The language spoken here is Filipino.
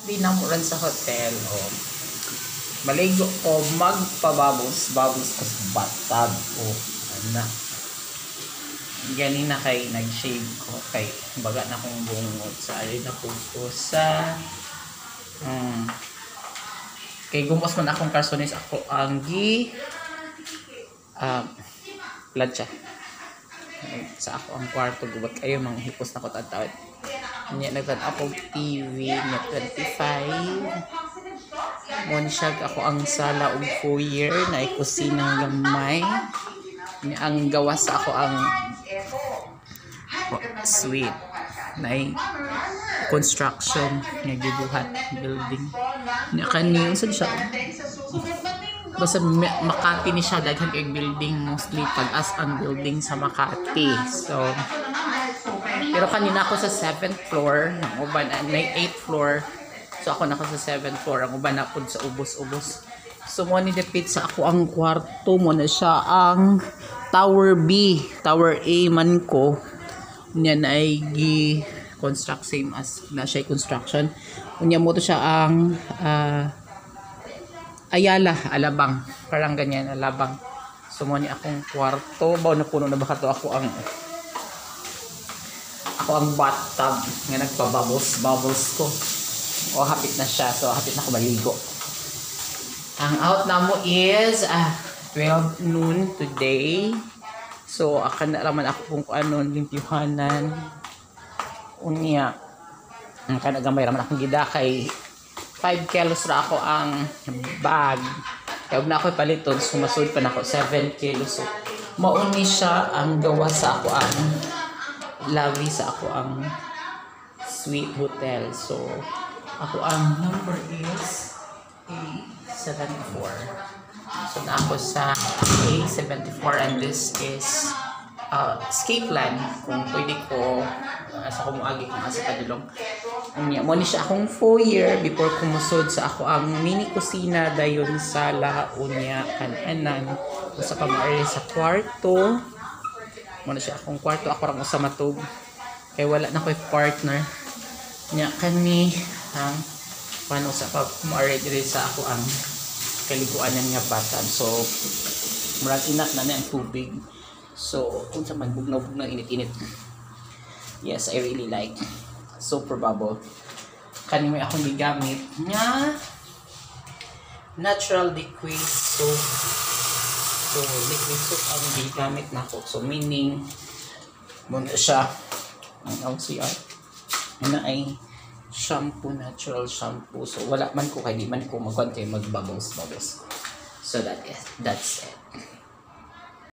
Di na mo rin sa hotel. O, maligo ko, magpabubbles ko sa bathtub. O, ano. Ganina kay nag-shave ko. Kay, baga na kong bungot. Sa alin na po sa... kay gumos man akong karsonis. Ako ang plancha. Sa ako ang kwarto. Gubot kayo, mga hipos na ko tatawid. Niya nagtan ako TV niya 25. Monsyag ako ang sala og foyer na ikusinang gamay. Niya ang gawas ako ang suite na construction nga gibuhat building. Niya kaniyo sad siya. Basta Makati ni siya daghan kay building, mostly pag-as ang building sa Makati. So pero kanina ako sa 7th floor, ang uban may 8th floor. So ako nako sa 7th floor, ang uban na pud sa ubos-ubos. So mo ni depit sa ako ang kwarto mo na siya ang Tower B, Tower A man ko. Niya na ay construct same as na siya construction. Unya mo to siya ang Ayala, Alabang. Parang ganyan, Alabang. So mo ni akong kwarto, baw na puno na baka to ako ang bathtub nga nagpa-bubbles ko. O hapit na siya, so hapit na ako maligo. Ang out na mo is 12 noon today. So akan na raman ako kung ano limpyuhanan. Unya ang kanagamay raman akong gida kay 5 kilos ra ako ang bag. Kaya na ako paliton, sumasud pa na ako 7 kilos. So mauni siya ang gawa sa ako ang lavi sa ako ang suite hotel. So ako ang number is A74. So na ako sa A74 and this is escape plan kung pwede ko sa kumuagi kung asa padulong. Mo ni siya akong foyer before kumusod sa ako ang mini kusina dayon sala unya kananan sa pag-area sa kwarto. Mo na siya akong kwarto, ako ra usa matug kay wala na ko'y partner nya kani ang paano sa pag-area diri sa ako ang kaliguanan nga batan. So murag inat na ang tubig. So unsa man bugnaw init-init. Yes, I really like Super Bubble. Kani may akong gigamit nya natural liquid soap. So liquid soap ang gigamit nako. So meaning mo na siya ang LCR na ay shampoo, natural shampoo. So wala man ko kay di man ko magkuan kay magbubbles. So that's it.